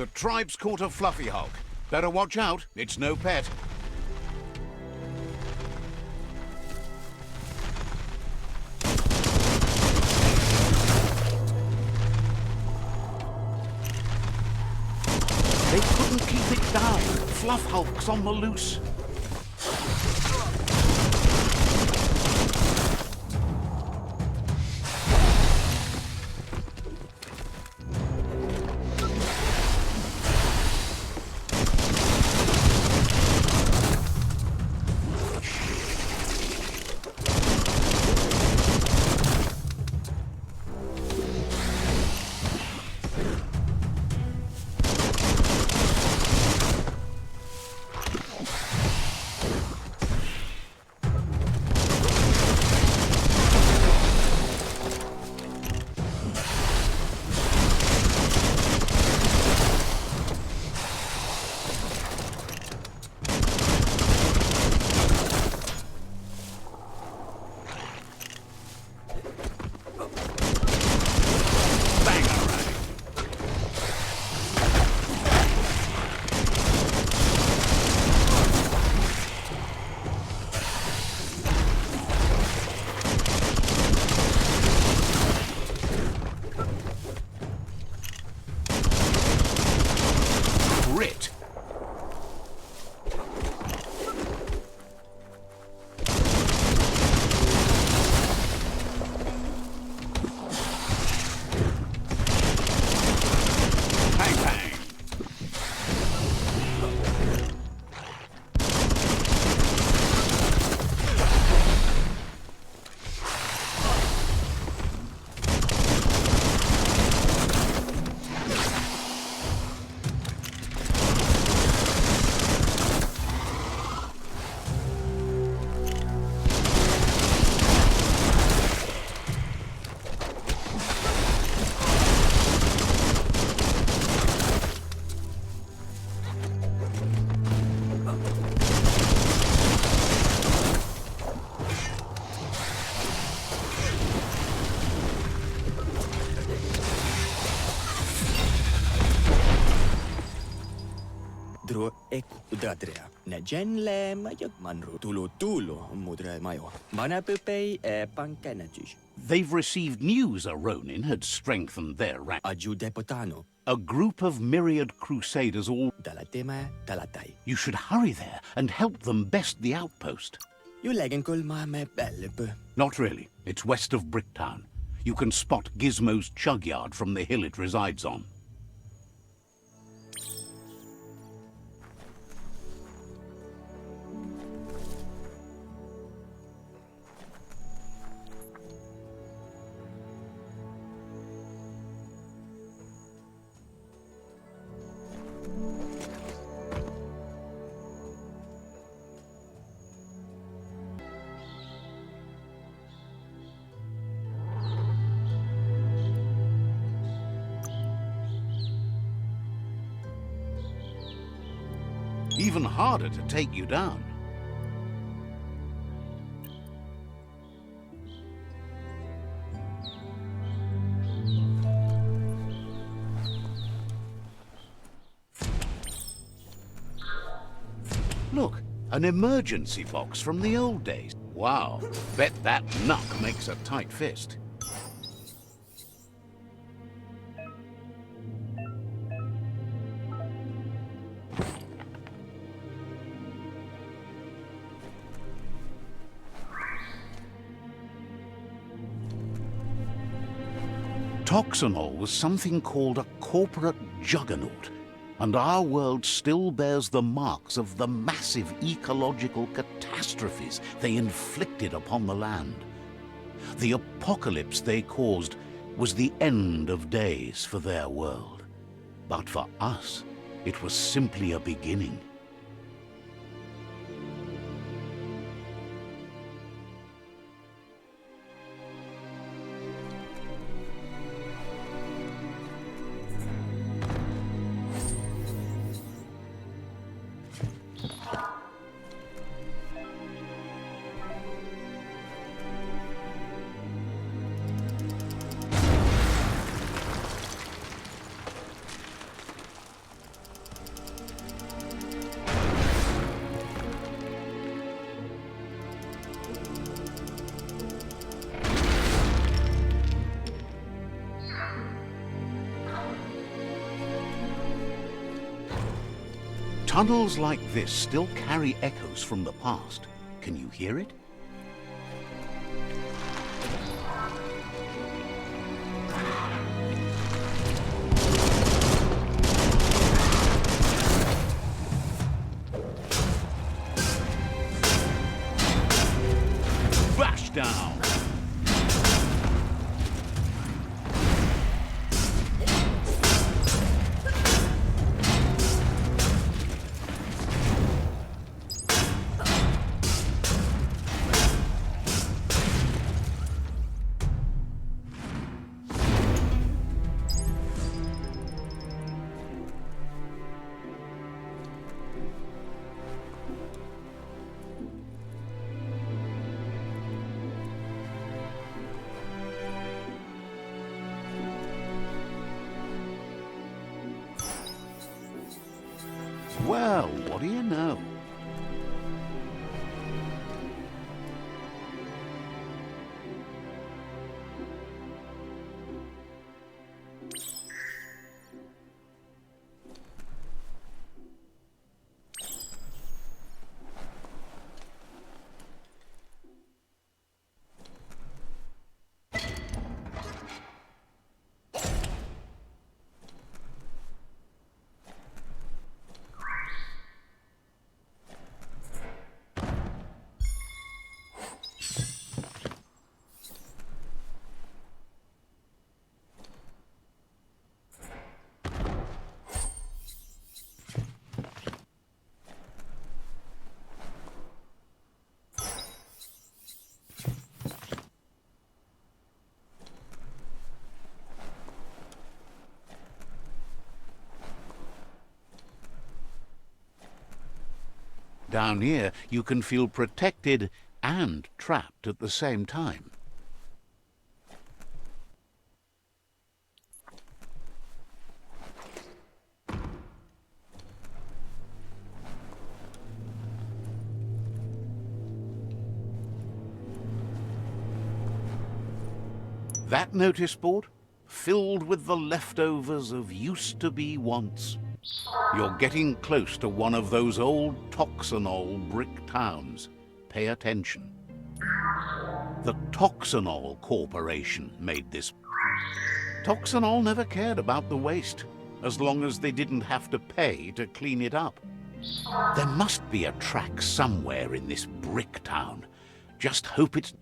The tribe's caught a fluffy hulk. Better watch out, it's no pet. They couldn't keep it down. Fluff hulk's on the loose. Grit. Bang, bang. Dro ek udradrea. Nejen le majak manru. Tulo mudre mayo. Banapupei e pankenetush. They've received news a Ronin had strengthened their rank. Ajude potano. A group of myriad crusaders all... Dalatema dalatai. You should hurry there and help them best the outpost. You legen kol ma me bellepu. Not really. It's west of Bricktown. You can spot Gizmo's chug yard from the hill it resides on. Even harder to take you down. Look, an emergency box from the old days. Wow, bet that knuck makes a tight fist. Toxanol was something called a corporate juggernaut, and our world still bears the marks of the massive ecological catastrophes they inflicted upon the land. The apocalypse they caused was the end of days for their world. But for us, it was simply a beginning. Tunnels like this still carry echoes from the past. Can you hear it? Bash down! Well, what do you know? Down here, you can feel protected and trapped at the same time. That notice board? Filled with the leftovers of used-to-be wants. You're getting close to one of those old Toxanol brick towns. Pay attention. The Toxanol Corporation made this. Toxanol never cared about the waste, as long as they didn't have to pay to clean it up. There must be a track somewhere in this brick town. Just hope it's...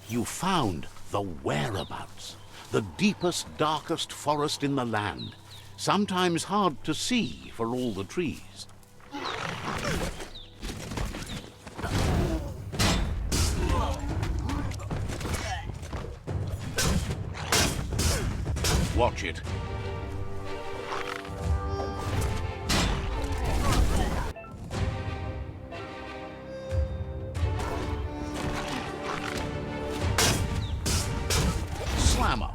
You found the whereabouts, the deepest, darkest forest in the land, sometimes hard to see for all the trees. Watch it. Slammer.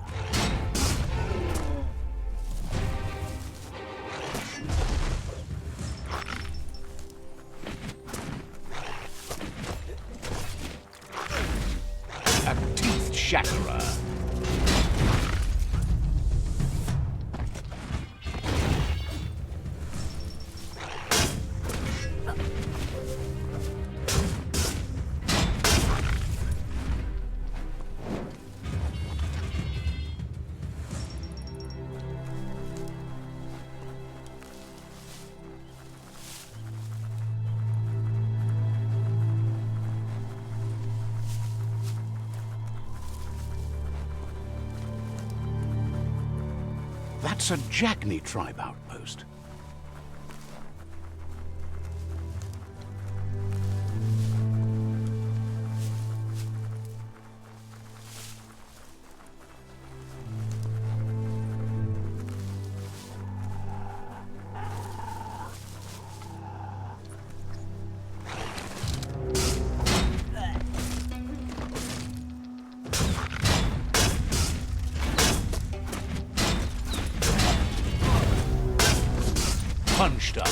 A teeth shatterer. That's a Jagni tribe outpost. Punched up.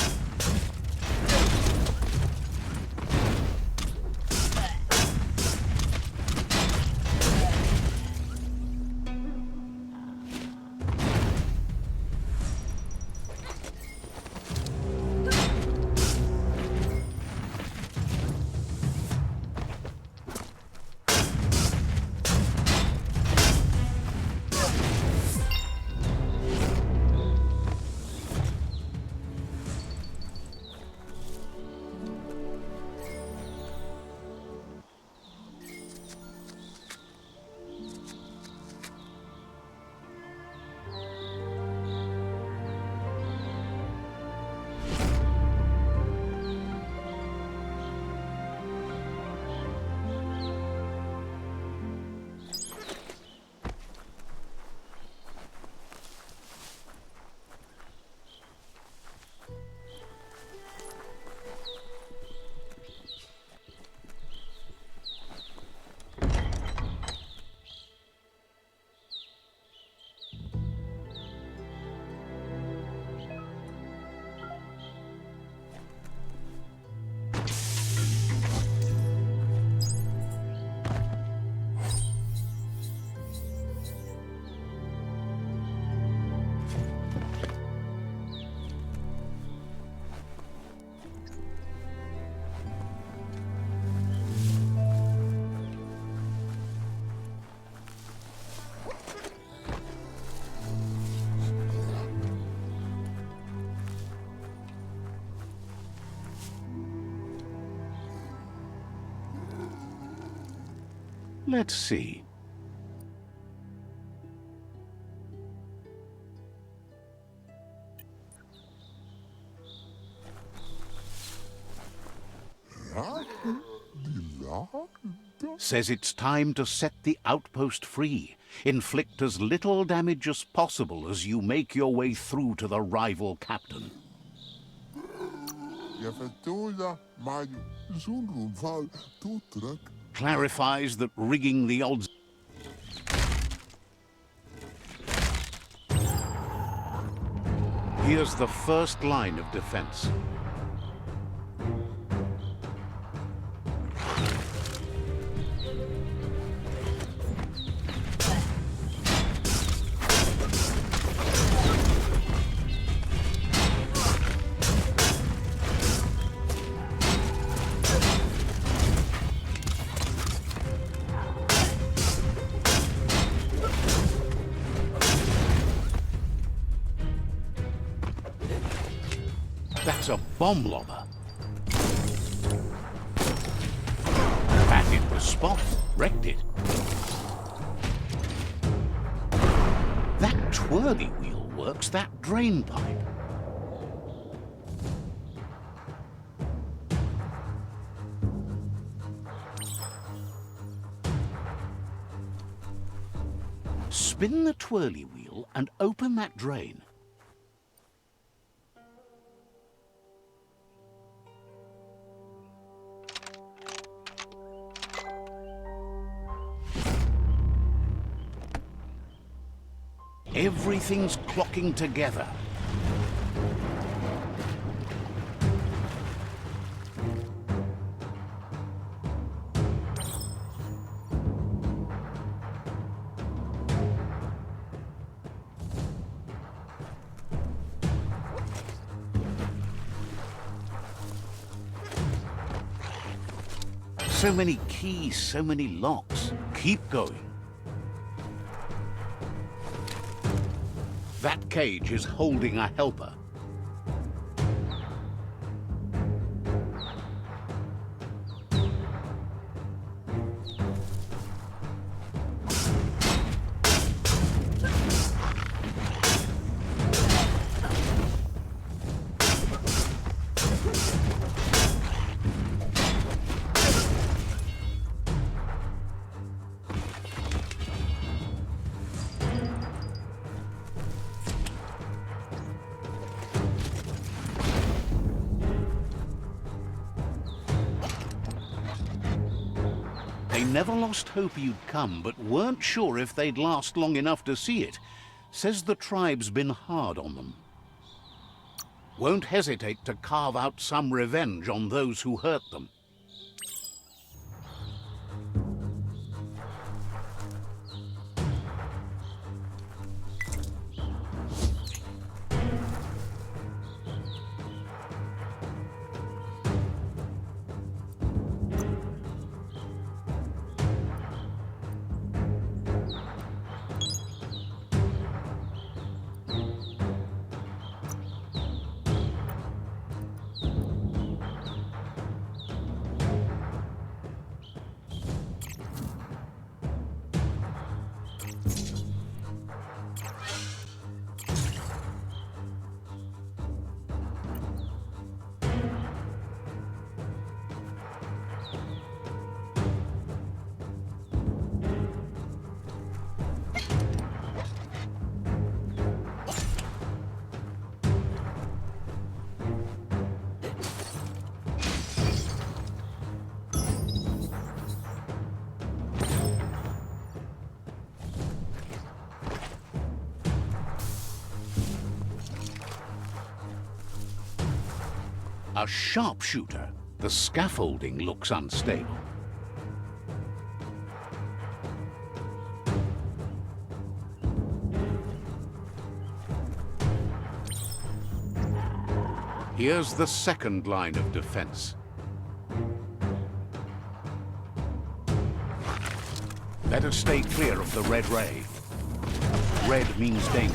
Let's see. Says it's time to set the outpost free. Inflict as little damage as possible as you make your way through to the rival captain. Clarifies that rigging the odds... Here's the first line of defense. That's a bomb lobber. Batted the spot, wrecked it. That twirly wheel works that drain pipe. Spin the twirly wheel and open that drain. Everything's clocking together. So many keys, so many locks. Keep going. That cage is holding a helper. They never lost hope you'd come, but weren't sure if they'd last long enough to see it. Says the tribe's been hard on them. Won't hesitate to carve out some revenge on those who hurt them. A sharpshooter. The scaffolding looks unstable. Here's the second line of defense. Better stay clear of the red ray. Red means danger.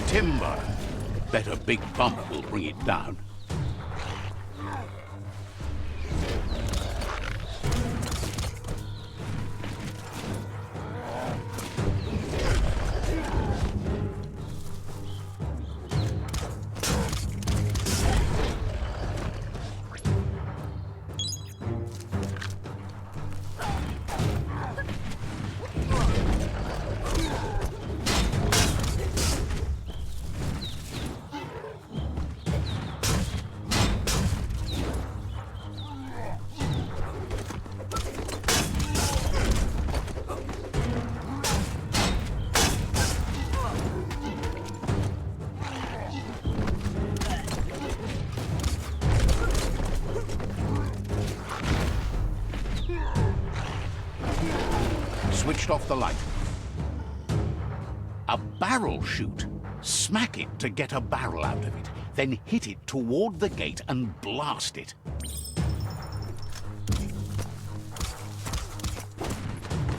Timber. Bet a big bump will bring it down. Switched off the light. A barrel shoot. Smack it to get a barrel out of it. Then hit it toward the gate and blast it.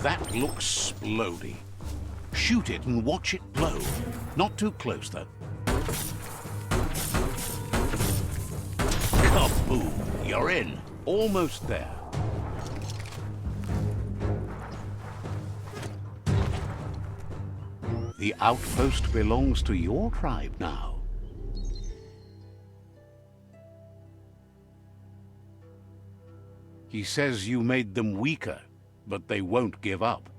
That looks splody. Shoot it and watch it blow. Not too close, though. Kaboom! You're in. Almost there. The outpost belongs to your tribe now. He says you made them weaker, but they won't give up.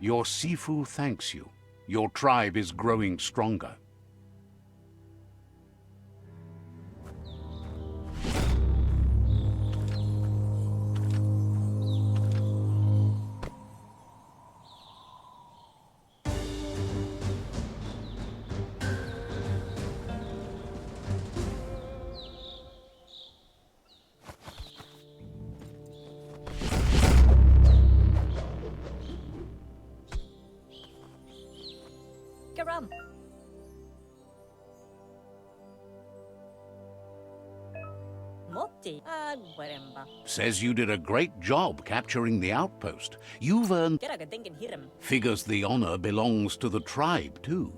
Your Sifu thanks you. Your tribe is growing stronger. take a run. Motti, Agwaremba. Says you did a great job capturing the outpost. You've earned... Keraga thinking hirm. Figures the honor belongs to the tribe, too.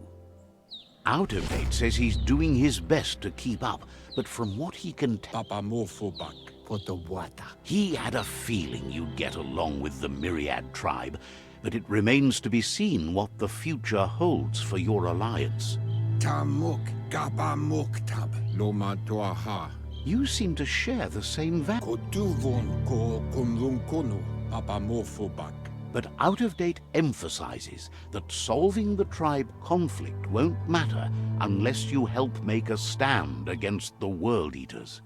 Out of Date says he's doing his best to keep up, but from what he can tell... Papa Morphobak for the water. He had a feeling you'd get along with the Myriad tribe, but it remains to be seen what the future holds for your alliance. Tamuk Gaba Muktab Loma Tuaha. You seem to share the same value. Koduvon ko Kumlunkono Papa Morphobak. But Out of Date emphasizes that solving the tribe conflict won't matter unless you help make a stand against the World Eaters.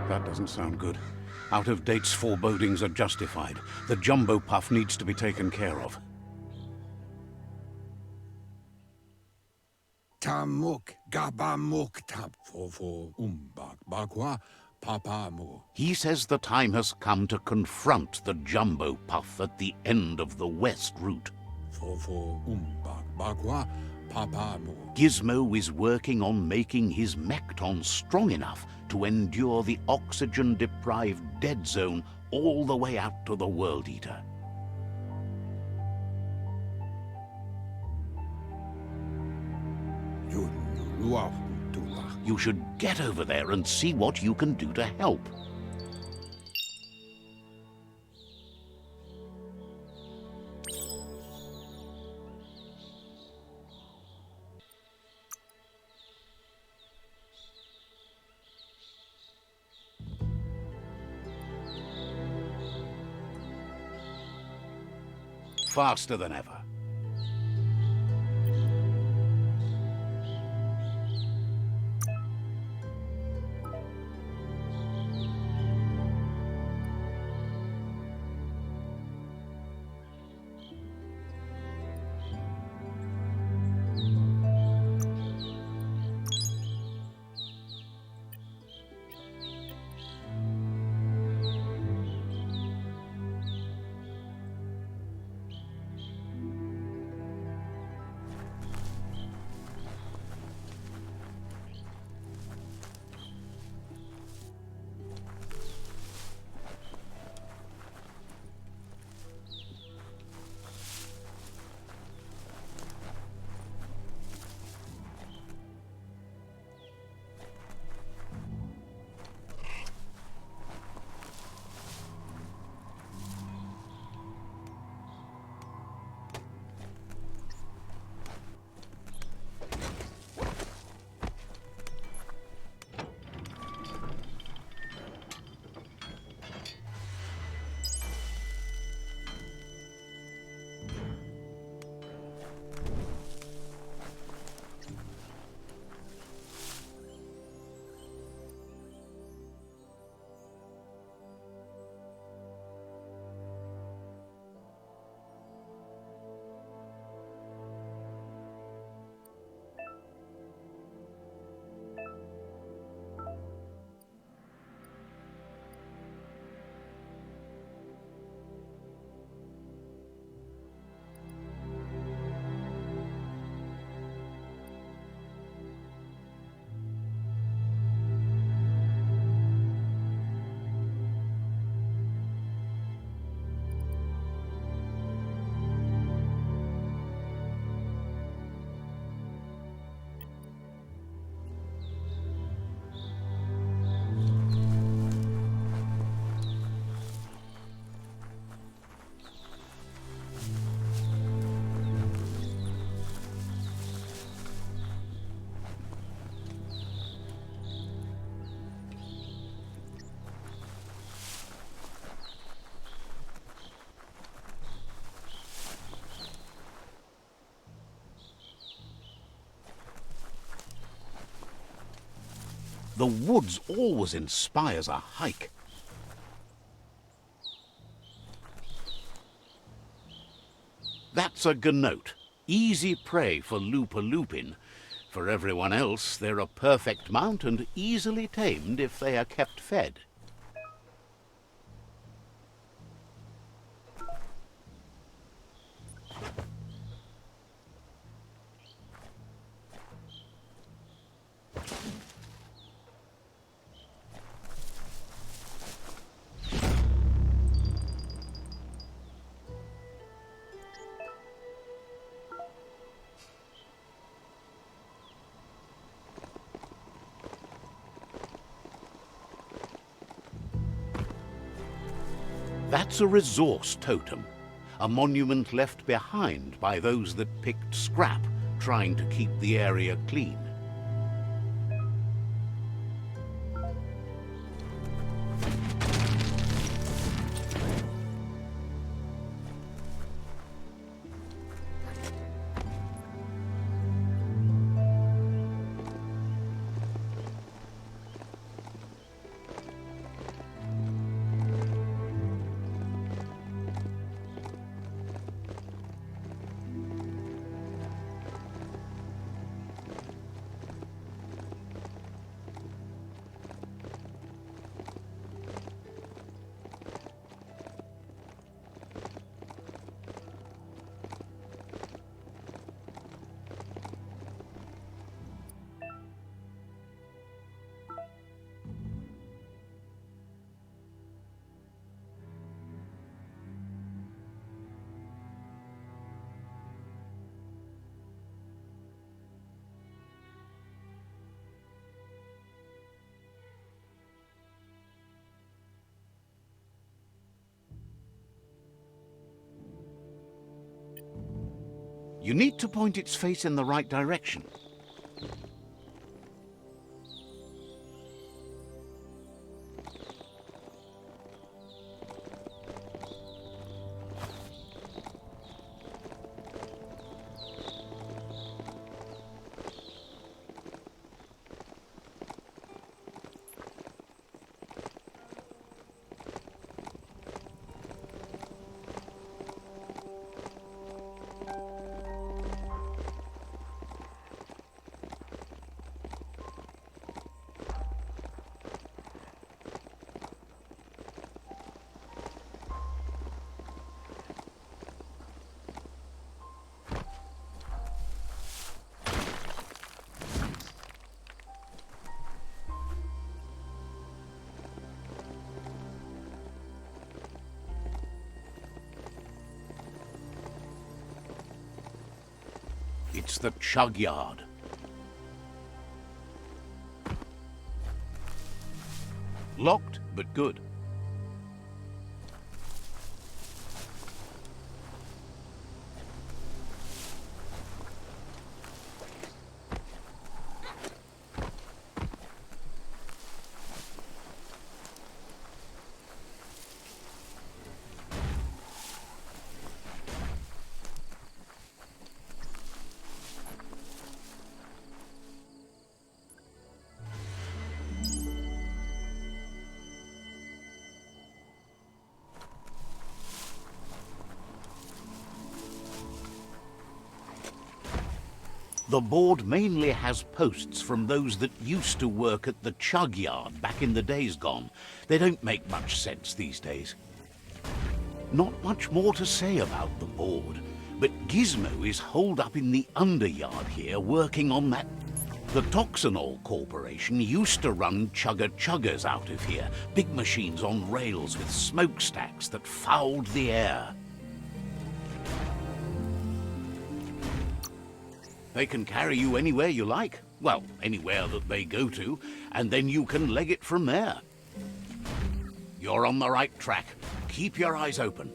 That doesn't sound good. Out of Date's forebodings are justified. The Jumbo Puff needs to be taken care of. Tamuk Gaba Muktab for Umbak Bakwa Papa Mo. He says the time has come to confront the Jumbo Puff at the end of the West Route. For Umbak Bakwa Papa Mo. Gizmo is working on making his Mekton strong enough to endure the oxygen-deprived dead zone all the way out to the World Eater. You should get over there and see what you can do to help. Faster than ever. The woods always inspires a hike. That's a ganote. Easy prey for Lupin. For everyone else, they're a perfect mount and easily tamed if they are kept fed. That's a resource totem, a monument left behind by those that picked scrap, trying to keep the area clean. You need to point its face in the right direction. It's the chug yard. Locked, but good. The board mainly has posts from those that used to work at the chug yard back in the days gone. They don't make much sense these days. Not much more to say about the board, but Gizmo is holed up in the underyard here working on that. The Toxanol Corporation used to run chugger-chuggers out of here, big machines on rails with smokestacks that fouled the air. They can carry you anywhere you like. Well, anywhere that they go to, and then you can leg it from there. You're on the right track. Keep your eyes open.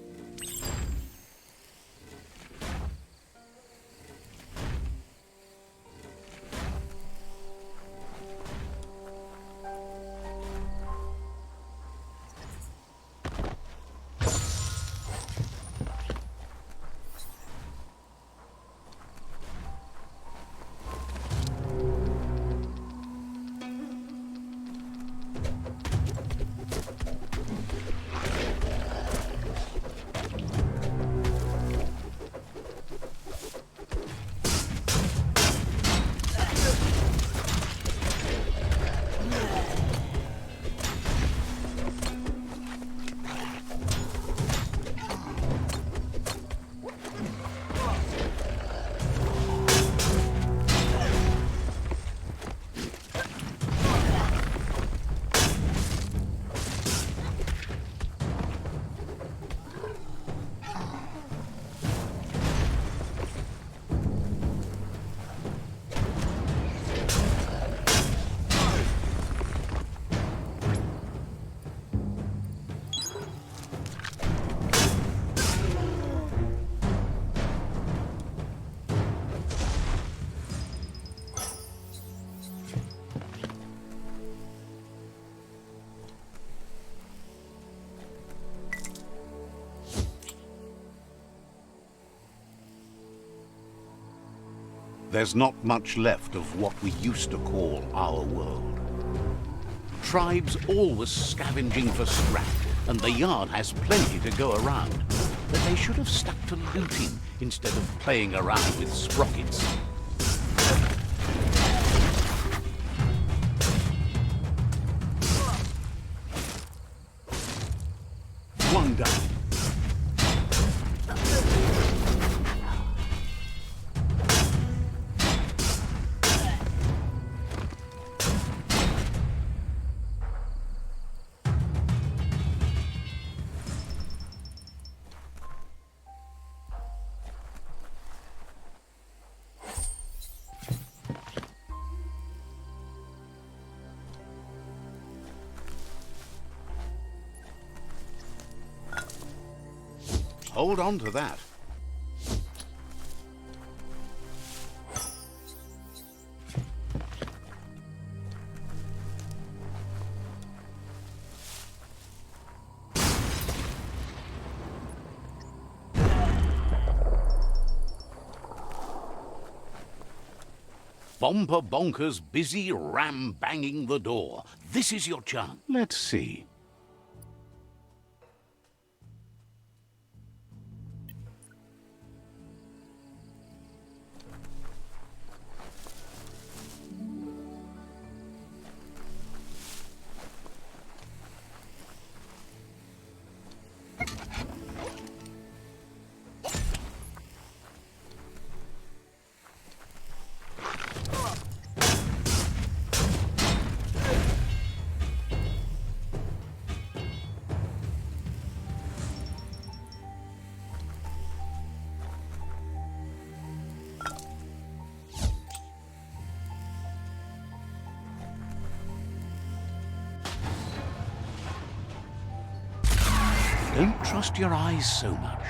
There's not much left of what we used to call our world. Tribes always scavenging for scrap, and the yard has plenty to go around. But they should have stuck to looting instead of playing around with sprockets. One down. Hold on to that. Bomper Bonker's busy ram-banging the door. This is your chance. Let's see. Don't trust your eyes so much.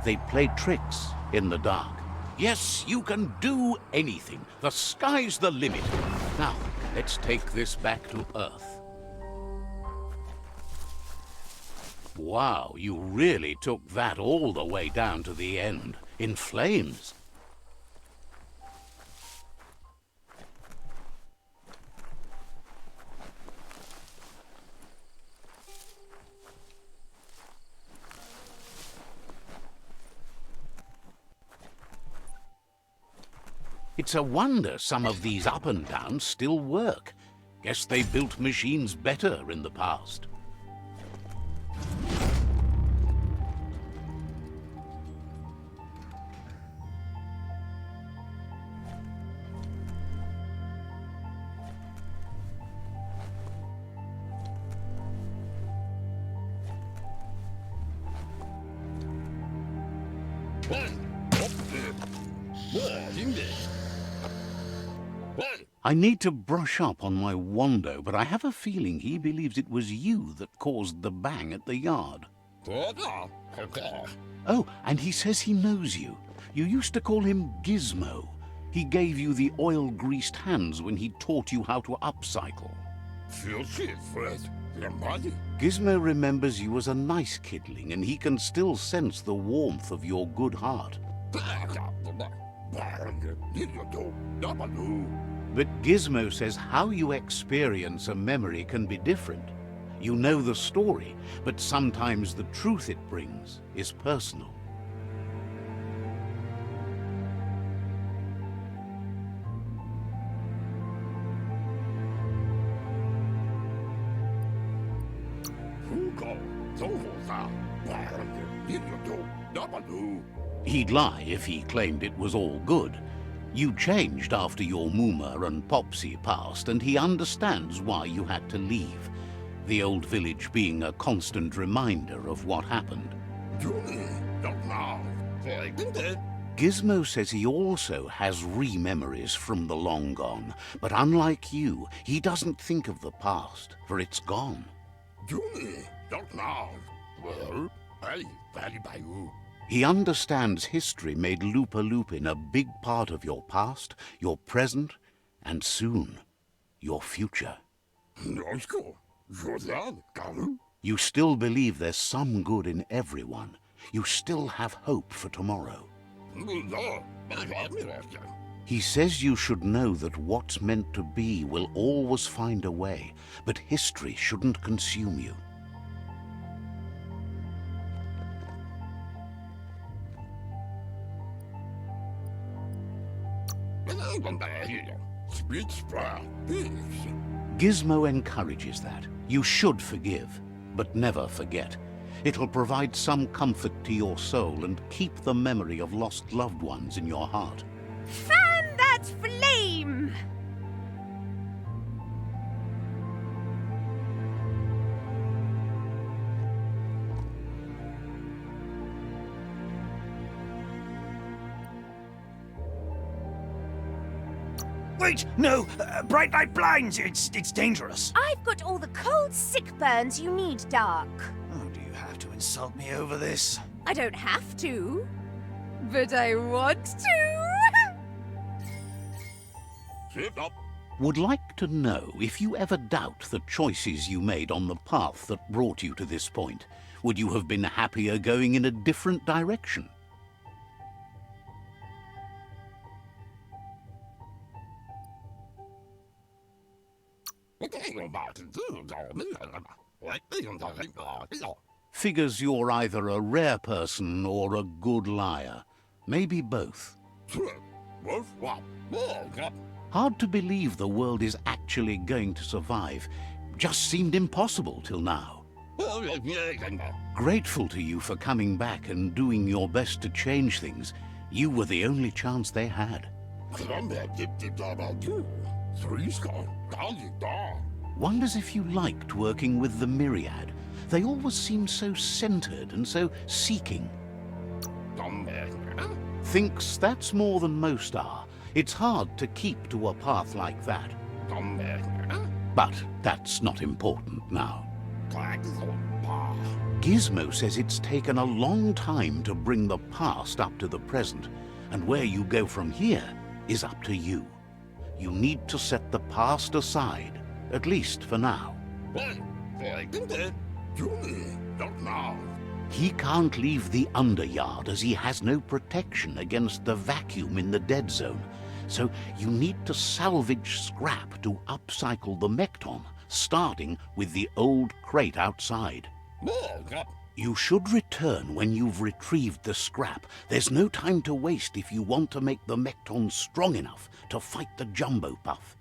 They play tricks in the dark. Yes, you can do anything. The sky's the limit. Now, let's take this back to Earth. Wow, you really took that all the way down to the end, in flames. It's a wonder some of these up and downs still work. Guess they built machines better in the past. I need to brush up on my Wando, but I have a feeling he believes it was you that caused the bang at the yard. Oh, and he says he knows you. You used to call him Gizmo. He gave you the oil-greased hands when he taught you how to upcycle. Gizmo remembers you as a nice kidling, and he can still sense the warmth of your good heart. But Gizmo says how you experience a memory can be different. You know the story, but sometimes the truth it brings is personal. He'd lie if he claimed it was all good. You changed after your Mooma and Popsy passed, and he understands why you had to leave. The old village being a constant reminder of what happened. Gizmo says he also has re-memories from the long gone, but unlike you, he doesn't think of the past, for it's gone. He understands history made Lupa Lupin a big part of your past, your present, and soon, your future. You still believe there's some good in everyone. You still have hope for tomorrow. He says you should know that what's meant to be will always find a way, but history shouldn't consume you. Gizmo encourages that. You should forgive, but never forget. It'll provide some comfort to your soul and keep the memory of lost loved ones in your heart. Fan that flame! Wait, no! Bright light blinds! It's dangerous! I've got all the cold sick burns you need, Dark. Oh, do you have to insult me over this? I don't have to, but I want to. Sit up. Would like to know if you ever doubt the choices you made on the path that brought you to this point. Would you have been happier going in a different direction? Figures you're either a rare person or a good liar. Maybe both. Hard to believe the world is actually going to survive. Just seemed impossible till now. Grateful to you for coming back and doing your best to change things. You were the only chance they had. Wonders if you liked working with the Myriad. They always seem so centered and so seeking. Thinks that's more than most are. It's hard to keep to a path like that. But that's not important now. Gizmo says it's taken a long time to bring the past up to the present, and where you go from here is up to you. You need to set the past aside, at least for now. He can't leave the Underyard as he has no protection against the vacuum in the dead zone, so you need to salvage scrap to upcycle the Mekton, starting with the old crate outside. You should return when you've retrieved the scrap. There's no time to waste if you want to make the Mekton strong enough to fight the Jumbo Puff.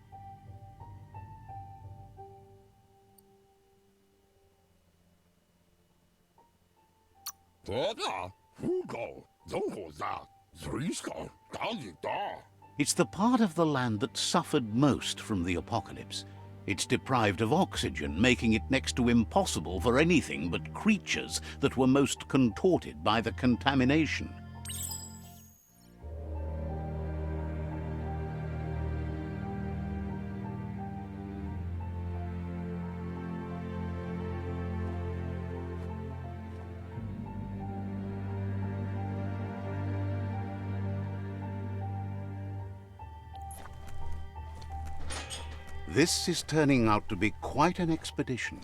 It's the part of the land that suffered most from the apocalypse. It's deprived of oxygen, making it next to impossible for anything but creatures that were most contorted by the contamination. This is turning out to be quite an expedition.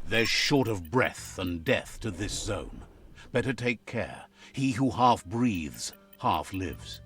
There's short of breath and death to this zone. Better take care. He who half breathes, half lives.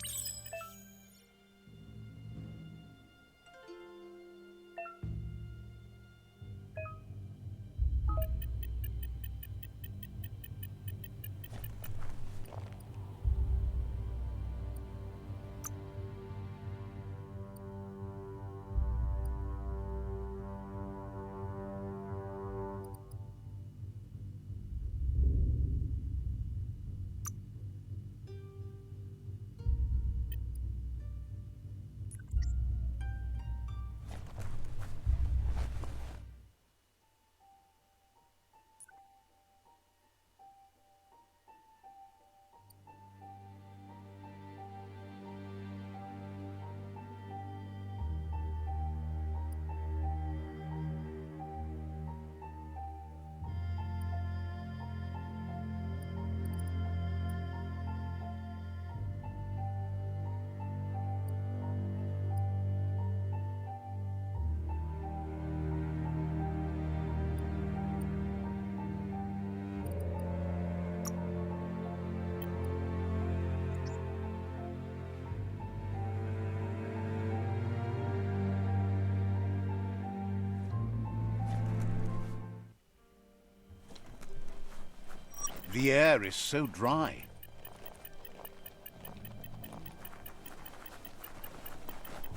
The air is so dry.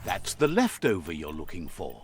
That's the leftover you're looking for.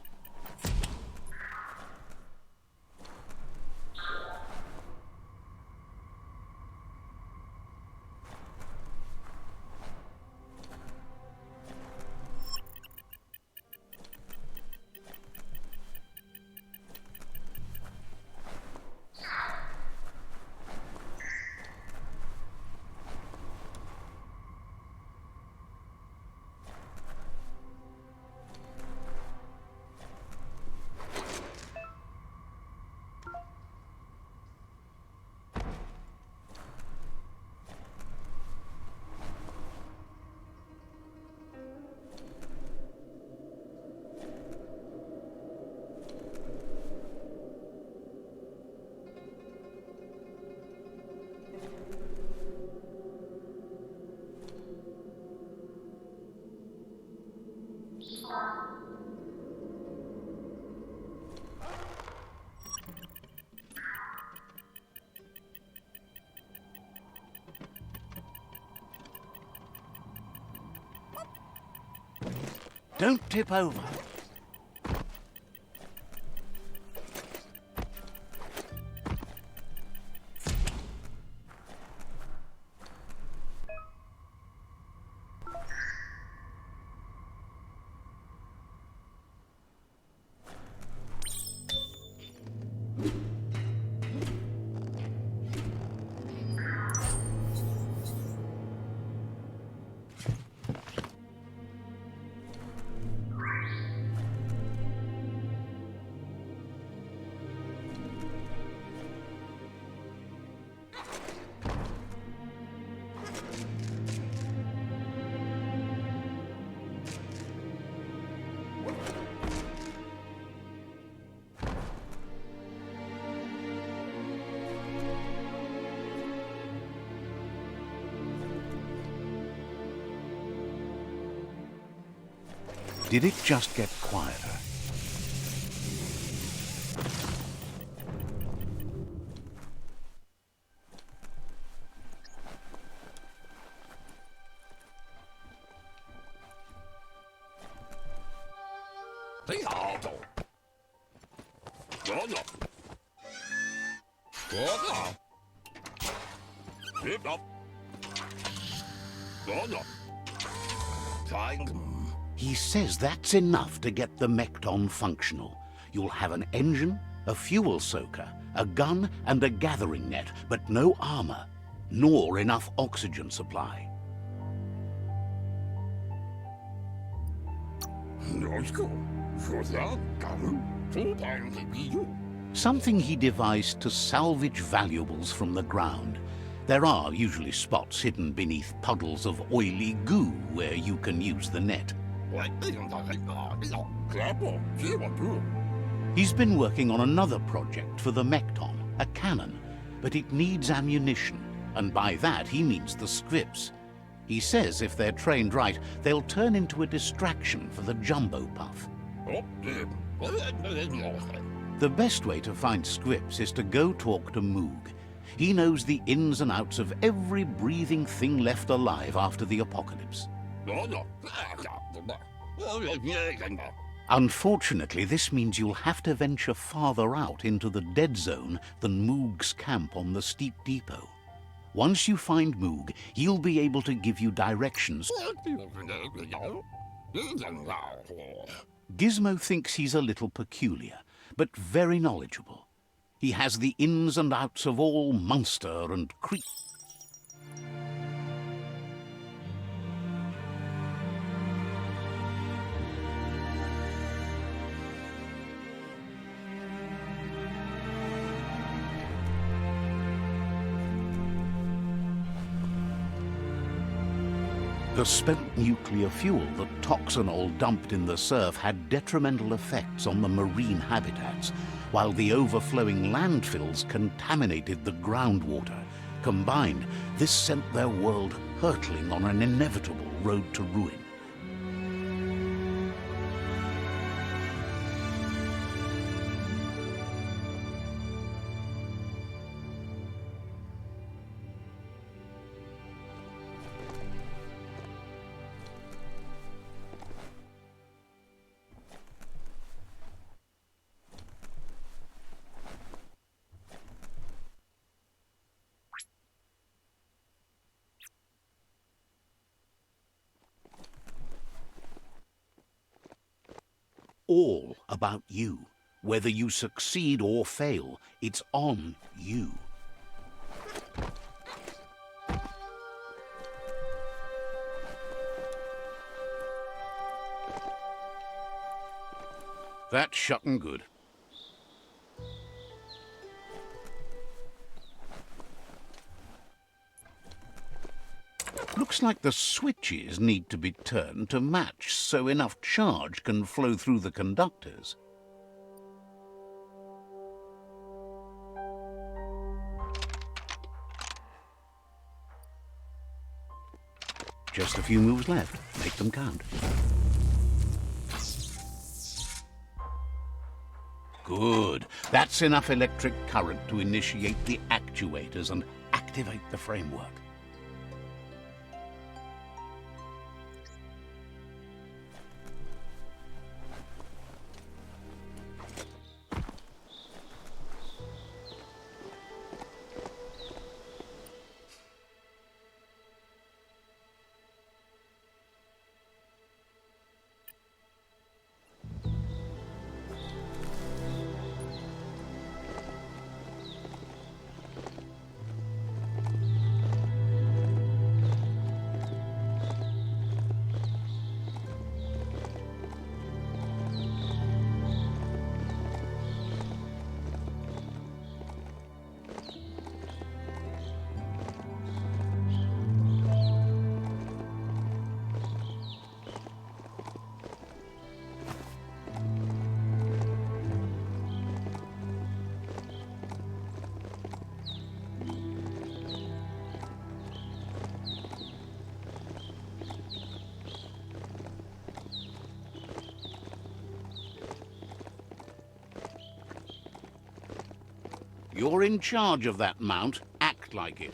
Don't tip over. Did it just get quieter? He says that's enough to get the Mekton functional. You'll have an engine, a fuel soaker, a gun and a gathering net, but no armor, nor enough oxygen supply. Something he devised to salvage valuables from the ground. There are usually spots hidden beneath puddles of oily goo where you can use the net. He's been working on another project for the Mekton, a cannon, but it needs ammunition, and by that he means the scripts. He says if they're trained right, they'll turn into a distraction for the jumbo puff. The best way to find scripts is to go talk to Moog. He knows the ins and outs of every breathing thing left alive after the apocalypse. Unfortunately, this means you'll have to venture farther out into the dead zone than Moog's camp on the steep depot. Once you find Moog, he'll be able to give you directions. Gizmo thinks he's a little peculiar, but very knowledgeable. He has the ins and outs of all monster and creature. The spent nuclear fuel that Toxanol dumped in the surf had detrimental effects on the marine habitats, while the overflowing landfills contaminated the groundwater. Combined, this sent their world hurtling on an inevitable road to ruin. all about you. Whether you succeed or fail, it's on you. That's shutting good. Looks like the switches need to be turned to match so enough charge can flow through the conductors. Just a few moves left. Make them count. Good. That's enough electric current to initiate the actuators and activate the framework. You're in charge of that mount. Act like it.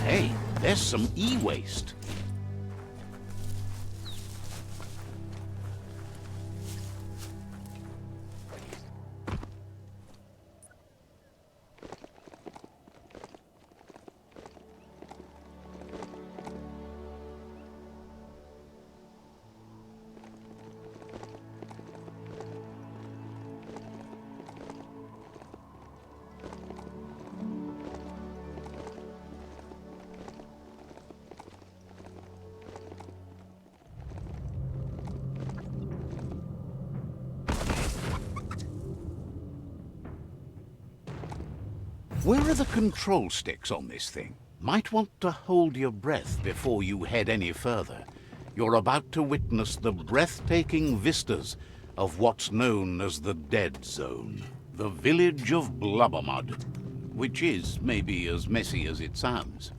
Hey, there's some e-waste. Where are the control sticks on this thing? Might want to hold your breath before you head any further. You're about to witness the breathtaking vistas of what's known as the Dead Zone, the village of Blubbermud, which is maybe as messy as it sounds.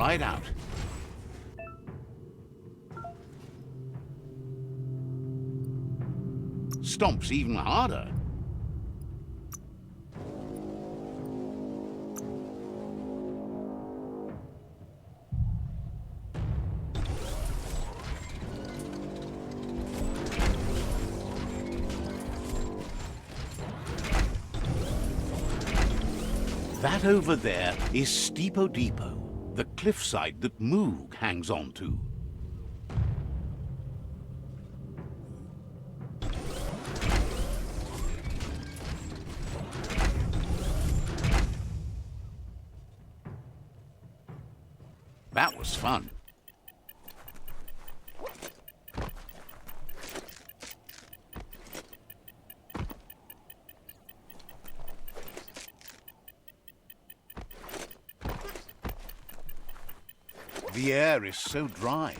Try it out. Stomps even harder. That over there is Steepo Depot, the cliffside that Moog hangs on to. That was fun. The air is so dry.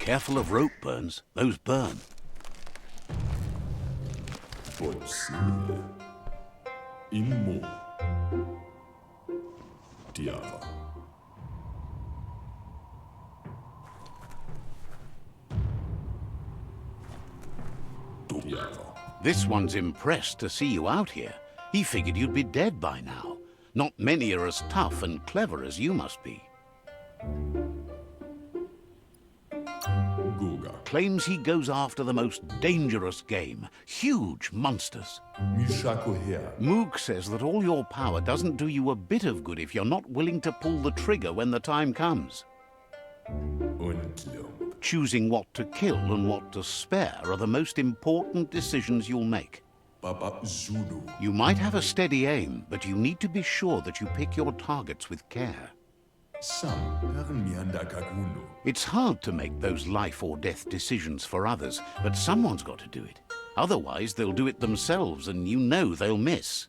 Careful of rope burns. Those burn. Possible. Immo. Diava. Diava. This one's impressed to see you out here. He figured you'd be dead by now. Not many are as tough and clever as you must be. Guga. Claims he goes after the most dangerous game, huge monsters. Mishako her. Moog says that all your power doesn't do you a bit of good if you're not willing to pull the trigger when the time comes. Untlum. Choosing what to kill and what to spare are the most important decisions you'll make. Baba Zulu. You might have a steady aim, but you need to be sure that you pick your targets with care. Sam. Mianda Kaguno. It's hard to make those life or death decisions for others, but someone's got to do it. Otherwise, they'll do it themselves, and you know they'll miss.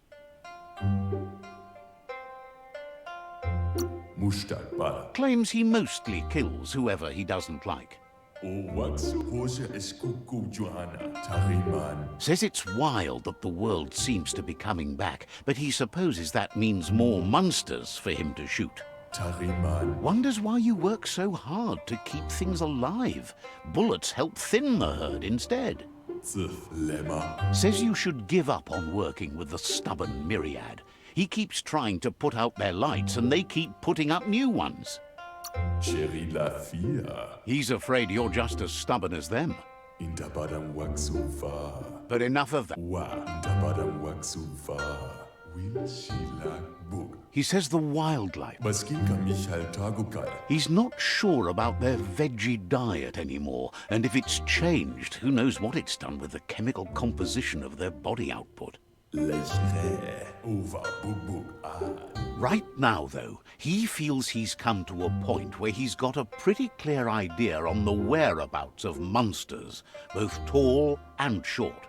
Mustad Bala. Claims he mostly kills whoever he doesn't like. O wax Hose Eskuku Johanna. Tariman. Says it's wild that the world seems to be coming back, but he supposes that means more monsters for him to shoot. Tariman. Wonders why you work so hard to keep things alive. Bullets help thin the herd instead. Zif Lemma. Says you should give up on working with the stubborn Myriad. He keeps trying to put out their lights and they keep putting up new ones. Cherry La Fia. He's afraid you're just as stubborn as them. Intapadam Waxuva. But enough of that. Wa Intapadam Waxuva. Will she like book? He says the wildlife. Baskinka Michal Tagukal. He's not sure about their veggie diet anymore, and if it's changed, who knows what it's done with the chemical composition of their body output. Lejre. Over Buk Ah. Right now, though, he feels he's come to a point where he's got a pretty clear idea on the whereabouts of monsters, both tall and short.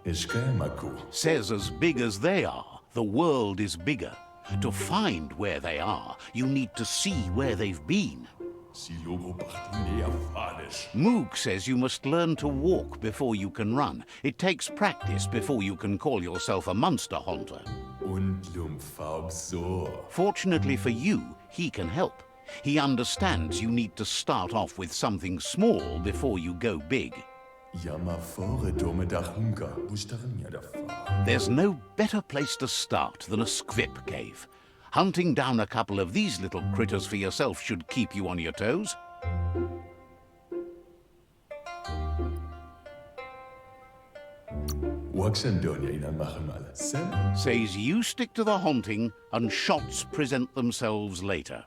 Eskamaku. Says as big as they are, the world is bigger. To find where they are, you need to see where they've been. Silogo Bachtunea Falish. Moog says you must learn to walk before you can run. It takes practice before you can call yourself a monster hunter. Undlum Faubsor. Fortunately for you, he can help. He understands you need to start off with something small before you go big. Yamafore Domedachunka. Bustarin Yadafa. There's no better place to start than a squip cave. Hunting down a couple of these little critters for yourself should keep you on your toes. Waxandonia in Amahamal. Sam. Says you stick to the hunting and shots present themselves later.